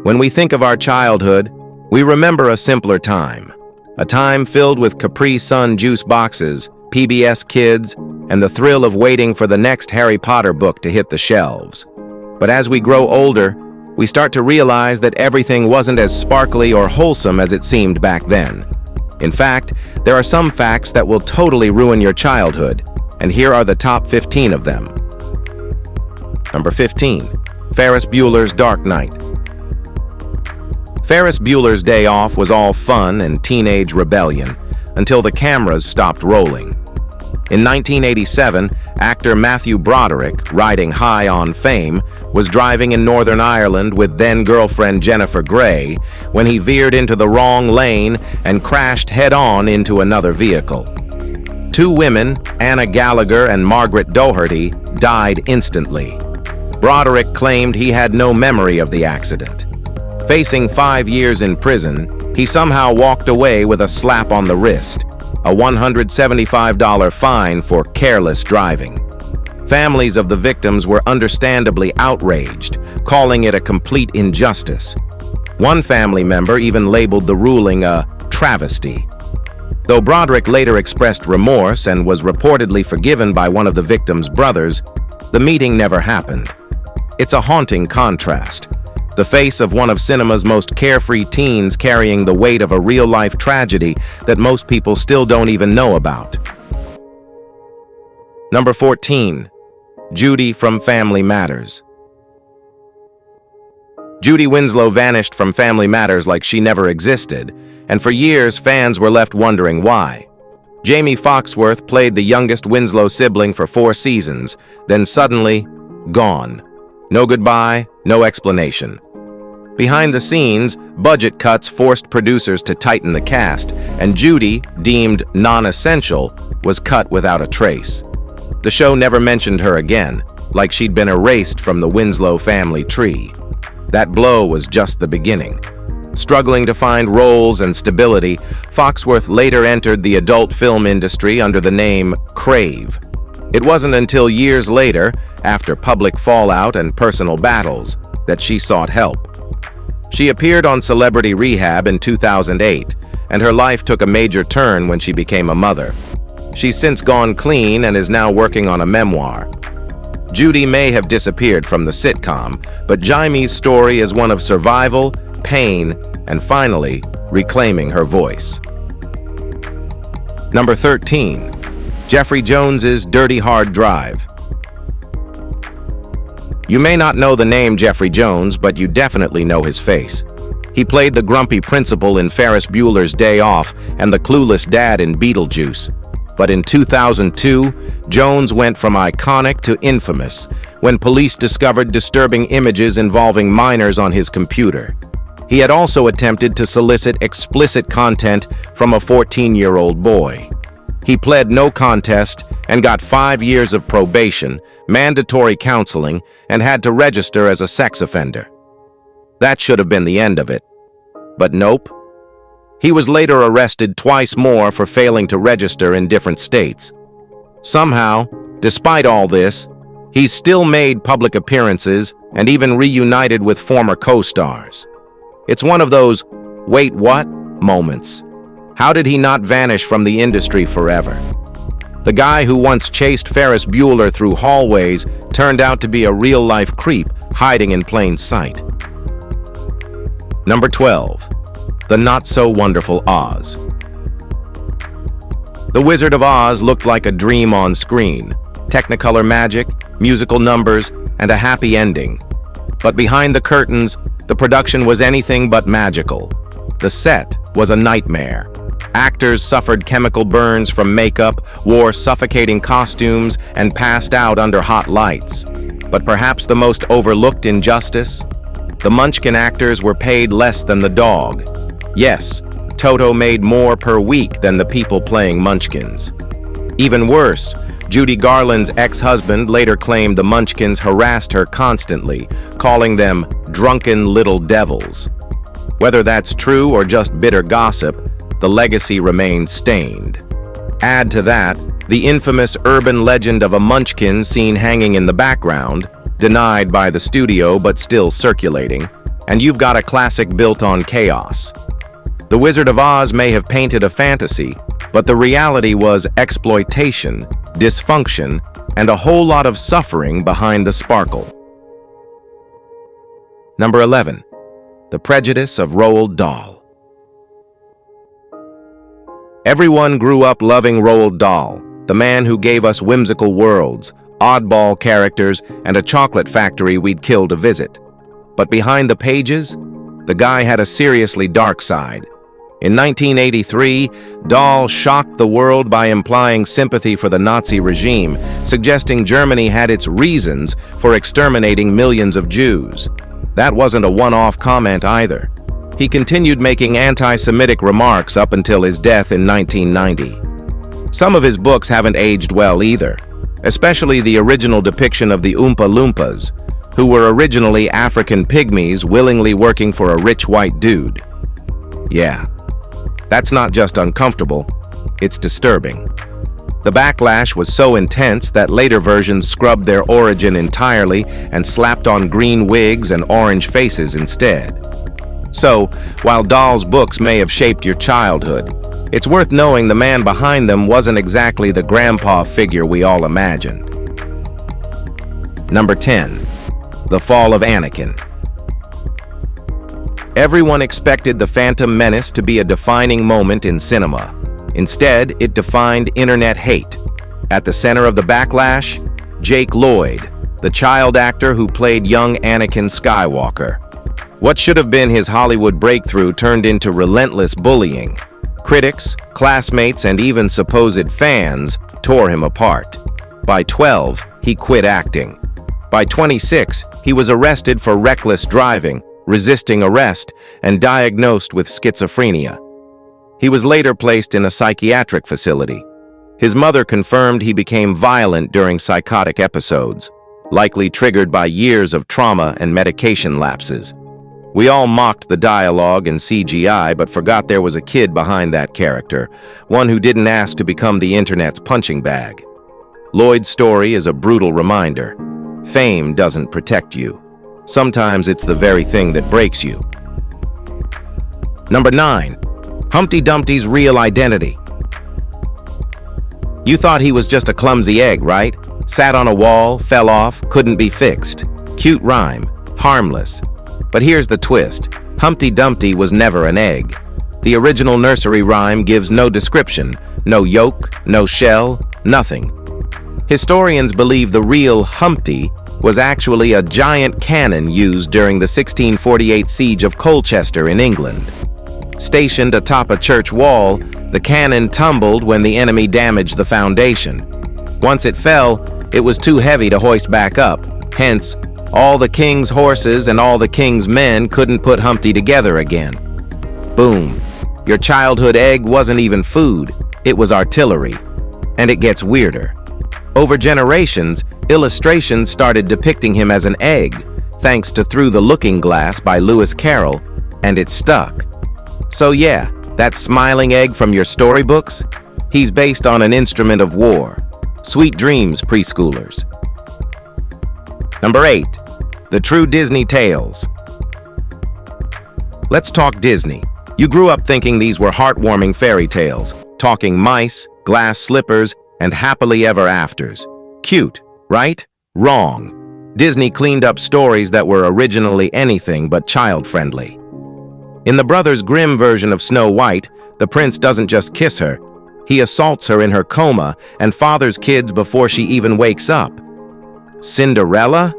When we think of our childhood, we remember a simpler time. A time filled with Capri Sun juice boxes, PBS Kids, and the thrill of waiting for the next Harry Potter book to hit the shelves. But as we grow older, we start to realize that everything wasn't as sparkly or wholesome as it seemed back then. In fact, there are some facts that will totally ruin your childhood, and here are the top 15 of them. Number 15. Ferris Bueller's Dark Knight. Ferris Bueller's Day Off was all fun and teenage rebellion until the cameras stopped rolling. In 1987, actor Matthew Broderick, riding high on fame, was driving in Northern Ireland with then-girlfriend Jennifer Grey when he veered into the wrong lane and crashed head-on into another vehicle. Two women, Anna Gallagher and Margaret Doherty, died instantly. Broderick claimed he had no memory of the accident. Facing 5 years in prison, he somehow walked away with a slap on the wrist, a $175 fine for careless driving. Families of the victims were understandably outraged, calling it a complete injustice. One family member even labeled the ruling a travesty. Though Broderick later expressed remorse and was reportedly forgiven by one of the victims' brothers, the meeting never happened. It's a haunting contrast. The face of one of cinema's most carefree teens carrying the weight of a real-life tragedy that most people still don't even know about. Number 14. Judy from Family Matters. Judy Winslow vanished from Family Matters like she never existed, and for years fans were left wondering why. Jamie Foxworth played the youngest Winslow sibling for 4 seasons, then suddenly, gone. No goodbye, no explanation. Behind the scenes, budget cuts forced producers to tighten the cast, and Judy, deemed non-essential, was cut without a trace. The show never mentioned her again, like she'd been erased from the Winslow family tree. That blow was just the beginning. Struggling to find roles and stability, Foxworth later entered the adult film industry under the name Crave. It wasn't until years later, after public fallout and personal battles, that she sought help. She appeared on Celebrity Rehab in 2008, and her life took a major turn when she became a mother. She's since gone clean and is now working on a memoir. Judy may have disappeared from the sitcom, but Jaime's story is one of survival, pain, and finally, reclaiming her voice. Number 13. Jeffrey Jones's Dirty Hard Drive. You may not know the name Jeffrey Jones, but you definitely know his face. He played the grumpy principal in Ferris Bueller's Day Off and the clueless dad in Beetlejuice. But in 2002, Jones went from iconic to infamous when police discovered disturbing images involving minors on his computer. He had also attempted to solicit explicit content from a 14-year-old boy. He pled no contest and got 5 years of probation, mandatory counseling, and had to register as a sex offender. That should have been the end of it. But nope. He was later arrested twice more for failing to register in different states. Somehow, despite all this, he's still made public appearances and even reunited with former co-stars. It's one of those, wait, what? moments. How did he not vanish from the industry forever? The guy who once chased Ferris Bueller through hallways turned out to be a real-life creep hiding in plain sight. Number 12. The Not-So-Wonderful Oz. The Wizard of Oz looked like a dream on screen. Technicolor magic, musical numbers, and a happy ending. But behind the curtains, the production was anything but magical. The set was a nightmare. Actors suffered chemical burns from makeup, wore suffocating costumes, and passed out under hot lights. But perhaps the most overlooked injustice? The Munchkin actors were paid less than the dog. Yes, Toto made more per week than the people playing Munchkins. Even worse, Judy Garland's ex-husband later claimed the Munchkins harassed her constantly, calling them drunken little devils. Whether that's true or just bitter gossip, the legacy remains stained. Add to that the infamous urban legend of a Munchkin seen hanging in the background, denied by the studio but still circulating, and you've got a classic built on chaos. The Wizard of Oz may have painted a fantasy, but the reality was exploitation, dysfunction, and a whole lot of suffering behind the sparkle. Number 11. The Prejudice of Roald Dahl. Everyone grew up loving Roald Dahl, the man who gave us whimsical worlds, oddball characters, and a chocolate factory we'd kill to visit. But behind the pages, the guy had a seriously dark side. In 1983, Dahl shocked the world by implying sympathy for the Nazi regime, suggesting Germany had its reasons for exterminating millions of Jews. That wasn't a one-off comment either. He continued making anti-Semitic remarks up until his death in 1990. Some of his books haven't aged well either, especially the original depiction of the Oompa Loompas, who were originally African pygmies willingly working for a rich white dude. Yeah. That's not just uncomfortable, it's disturbing. The backlash was so intense that later versions scrubbed their origin entirely and slapped on green wigs and orange faces instead. So, while Dahl's books may have shaped your childhood, it's worth knowing the man behind them wasn't exactly the grandpa figure we all imagined. Number 10. The Fall of Anakin. Everyone expected The Phantom Menace to be a defining moment in cinema. Instead, it defined internet hate. At the center of the backlash, Jake Lloyd, the child actor who played young Anakin Skywalker. What should have been his Hollywood breakthrough turned into relentless bullying. Critics, classmates, and even supposed fans tore him apart. By 12, he quit acting. By 26, he was arrested for reckless driving, resisting arrest, and diagnosed with schizophrenia. He was later placed in a psychiatric facility. His mother confirmed he became violent during psychotic episodes, likely triggered by years of trauma and medication lapses. We all mocked the dialogue and CGI, but forgot there was a kid behind that character, one who didn't ask to become the internet's punching bag. Lloyd's story is a brutal reminder. Fame doesn't protect you. Sometimes it's the very thing that breaks you. Number 9. Humpty Dumpty's real identity. You thought he was just a clumsy egg, right? Sat on a wall, fell off, couldn't be fixed. Cute rhyme, harmless. But here's the twist. Humpty Dumpty was never an egg. The original nursery rhyme gives no description, no yolk, no shell, nothing. Historians believe the real Humpty was actually a giant cannon used during the 1648 siege of Colchester in England. Stationed atop a church wall, the cannon tumbled when the enemy damaged the foundation. Once it fell, it was too heavy to hoist back up. Hence, all the king's horses and all the king's men couldn't put Humpty together again. Boom. Your childhood egg wasn't even food, it was artillery. And it gets weirder. Over generations, illustrations started depicting him as an egg, thanks to Through the Looking Glass by Lewis Carroll, and it stuck. So yeah, that smiling egg from your storybooks? He's based on an instrument of war. Sweet dreams, preschoolers. Number 8. The True Disney Tales. Let's talk Disney. You grew up thinking these were heartwarming fairy tales, talking mice, glass slippers, and happily ever afters. Cute, right? Wrong. Disney cleaned up stories that were originally anything but child-friendly. In the Brothers Grimm version of Snow White, the prince doesn't just kiss her, he assaults her in her coma and fathers kids before she even wakes up. Cinderella?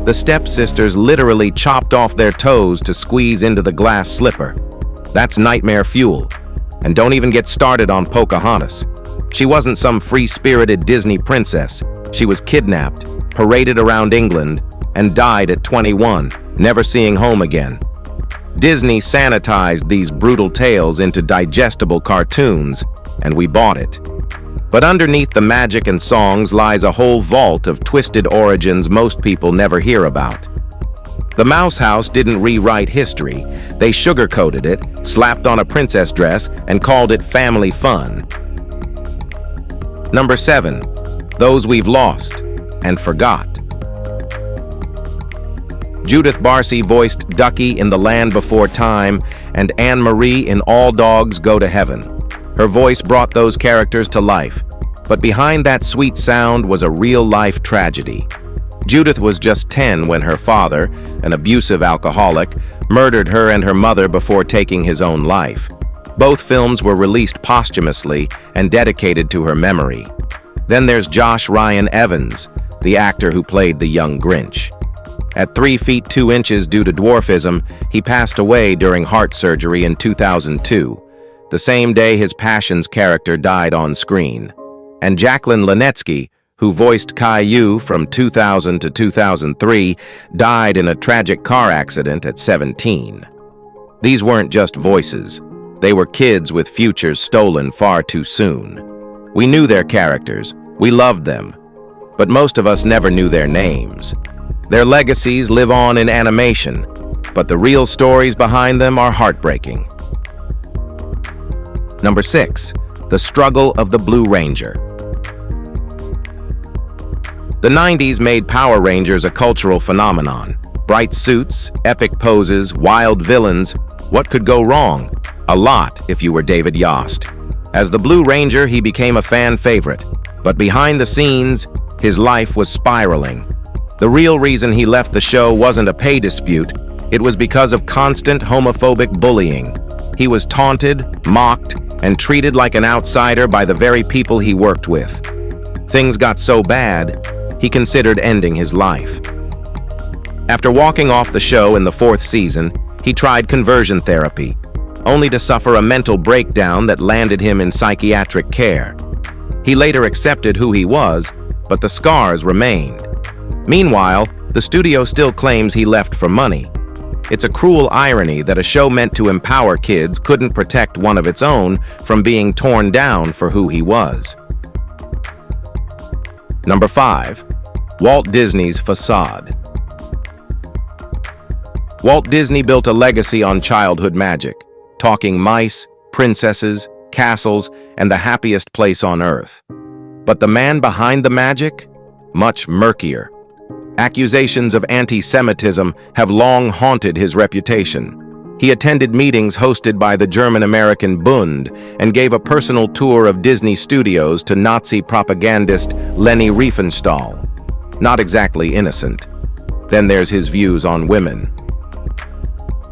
The stepsisters literally chopped off their toes to squeeze into the glass slipper. That's nightmare fuel. And don't even get started on Pocahontas. She wasn't some free-spirited Disney princess. She was kidnapped, paraded around England, and died at 21, never seeing home again. Disney sanitized these brutal tales into digestible cartoons, and we bought it. But underneath the magic and songs lies a whole vault of twisted origins most people never hear about. The Mouse House didn't rewrite history. They sugarcoated it, slapped on a princess dress, and called it family fun. Number 7. Those we've lost and forgot. Judith Barcy voiced Ducky in The Land Before Time and Anne Marie in All Dogs Go to Heaven. Her voice brought those characters to life, but behind that sweet sound was a real-life tragedy. Judith was just 10 when her father, an abusive alcoholic, murdered her and her mother before taking his own life. Both films were released posthumously and dedicated to her memory. Then there's Josh Ryan Evans, the actor who played the young Grinch. At 3 feet 2 inches due to dwarfism, he passed away during heart surgery in 2002, the same day his Passions character died on screen. And Jacqueline Linetsky, who voiced Caillou from 2000 to 2003, died in a tragic car accident at 17. These weren't just voices. They were kids with futures stolen far too soon. We knew their characters, we loved them, but most of us never knew their names. Their legacies live on in animation, but the real stories behind them are heartbreaking. Number 6, the struggle of the Blue Ranger. The 90s made Power Rangers a cultural phenomenon. Bright suits, epic poses, wild villains. What could go wrong? A lot if you were David Yost. As the Blue Ranger, he became a fan favorite, but behind the scenes, his life was spiraling. The real reason he left the show wasn't a pay dispute, it was because of constant homophobic bullying. He was taunted, mocked, and treated like an outsider by the very people he worked with. Things got so bad, he considered ending his life. After walking off the show in the 4th season, he tried conversion therapy, only to suffer a mental breakdown that landed him in psychiatric care. He later accepted who he was, but the scars remained. Meanwhile, the studio still claims he left for money. It's a cruel irony that a show meant to empower kids couldn't protect one of its own from being torn down for who he was. Number 5, Walt Disney's facade. Walt Disney built a legacy on childhood magic, talking mice, princesses, castles, and the happiest place on earth. But the man behind the magic? Much murkier. Accusations of anti-Semitism have long haunted his reputation. He attended meetings hosted by the German-American Bund and gave a personal tour of Disney Studios to Nazi propagandist Leni Riefenstahl. Not exactly innocent. Then there's his views on women.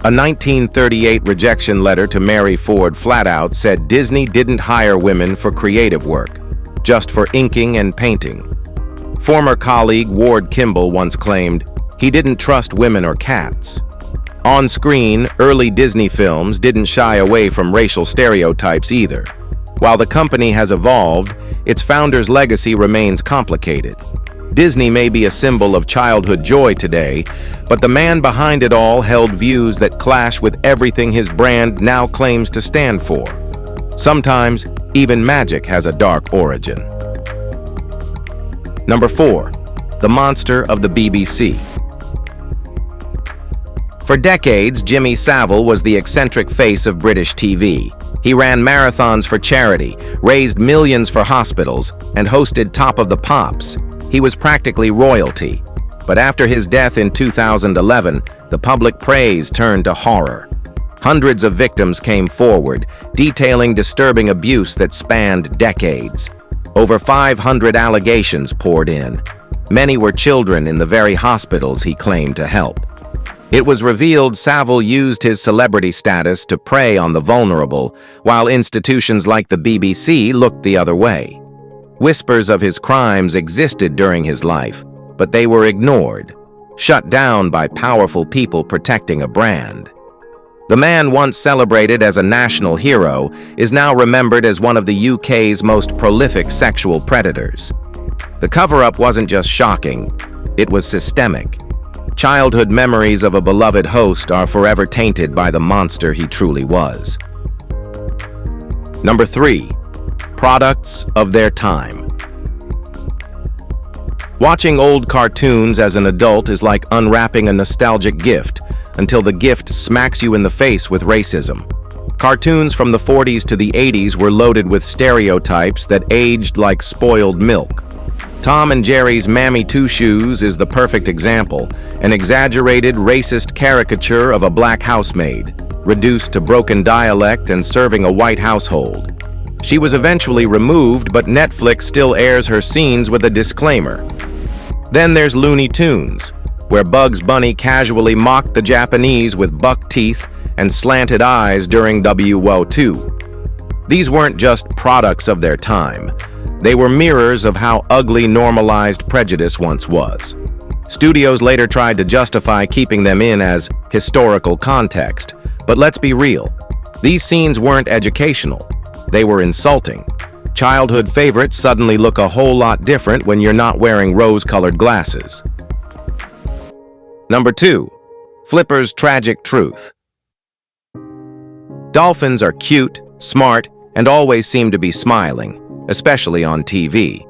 A 1938 rejection letter to Mary Ford flat out said Disney didn't hire women for creative work, just for inking and painting. Former colleague Ward Kimball once claimed he didn't trust women or cats. On screen, early Disney films didn't shy away from racial stereotypes either. While the company has evolved, its founder's legacy remains complicated. Disney may be a symbol of childhood joy today, but the man behind it all held views that clash with everything his brand now claims to stand for. Sometimes, even magic has a dark origin. Number 4, the monster of the BBC. For decades, Jimmy Savile was the eccentric face of British TV. He ran marathons for charity, raised millions for hospitals, and hosted Top of the Pops. He was practically royalty. But after his death in 2011, the public praise turned to horror. Hundreds of victims came forward, detailing disturbing abuse that spanned decades. Over 500 allegations poured in. Many were children in the very hospitals he claimed to help. It was revealed Savile used his celebrity status to prey on the vulnerable, while institutions like the BBC looked the other way. Whispers of his crimes existed during his life, but they were ignored, shut down by powerful people protecting a brand. The man once celebrated as a national hero is now remembered as one of the UK's most prolific sexual predators. The cover-up wasn't just shocking, it was systemic. Childhood memories of a beloved host are forever tainted by the monster he truly was. Number 3, products of their time. Watching old cartoons as an adult is like unwrapping a nostalgic gift until the gift smacks you in the face with racism. Cartoons from the 40s to the 80s were loaded with stereotypes that aged like spoiled milk. Tom and Jerry's Mammy Two Shoes is the perfect example, an exaggerated, racist caricature of a black housemaid, reduced to broken dialect and serving a white household. She was eventually removed, but Netflix still airs her scenes with a disclaimer. Then there's Looney Tunes, where Bugs Bunny casually mocked the Japanese with buck teeth and slanted eyes during WO2. These weren't just products of their time. They were mirrors of how ugly normalized prejudice once was. Studios later tried to justify keeping them in as historical context, but let's be real. These scenes weren't educational. They were insulting. Childhood favorites suddenly look a whole lot different when you're not wearing rose-colored glasses. Number 2. Flipper's Tragic Truth. Dolphins are cute, smart, and always seem to be smiling, especially on TV.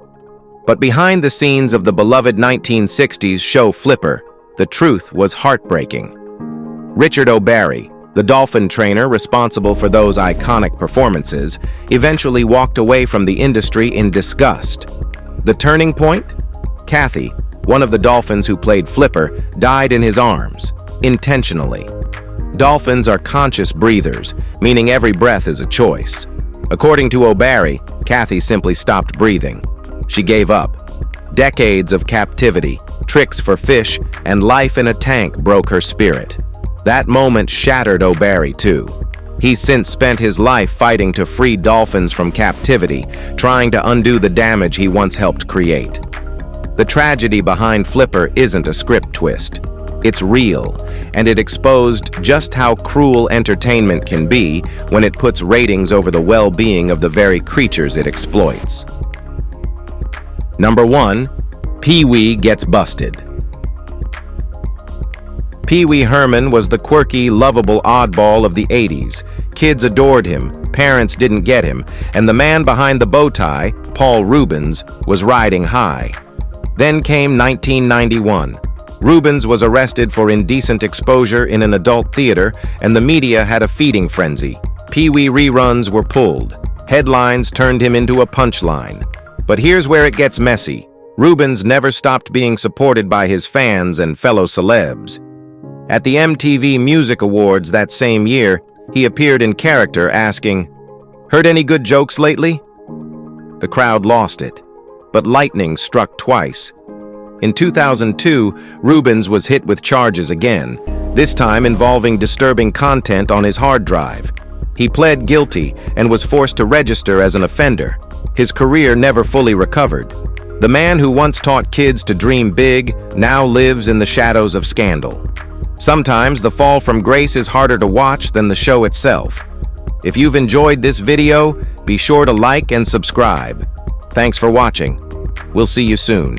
But behind the scenes of the beloved 1960s show Flipper, the truth was heartbreaking. Richard O'Barry, the dolphin trainer responsible for those iconic performances, eventually walked away from the industry in disgust. The turning point? Kathy, one of the dolphins who played Flipper, died in his arms, intentionally. Dolphins are conscious breathers, meaning every breath is a choice. According to O'Barry, Kathy simply stopped breathing. She gave up. Decades of captivity, tricks for fish, and life in a tank broke her spirit. That moment shattered O'Barry too. He's since spent his life fighting to free dolphins from captivity, trying to undo the damage he once helped create. The tragedy behind Flipper isn't a script twist. It's real, and it exposed just how cruel entertainment can be when it puts ratings over the well-being of the very creatures it exploits. Number 1. Pee-wee Gets Busted. Pee-wee Herman was the quirky, lovable oddball of the 80s. Kids adored him, parents didn't get him, and the man behind the bow tie, Paul Reubens, was riding high. Then came 1991. Reubens was arrested for indecent exposure in an adult theater, and the media had a feeding frenzy. Pee-wee reruns were pulled. Headlines turned him into a punchline. But here's where it gets messy. Reubens never stopped being supported by his fans and fellow celebs. At the MTV Music Awards that same year, he appeared in character asking, "Heard any good jokes lately?" The crowd lost it, but lightning struck twice. In 2002, Reubens was hit with charges again, this time involving disturbing content on his hard drive. He pled guilty and was forced to register as an offender. His career never fully recovered. The man who once taught kids to dream big now lives in the shadows of scandal. Sometimes the fall from grace is harder to watch than the show itself. If you've enjoyed this video, be sure to like and subscribe. Thanks for watching. We'll see you soon.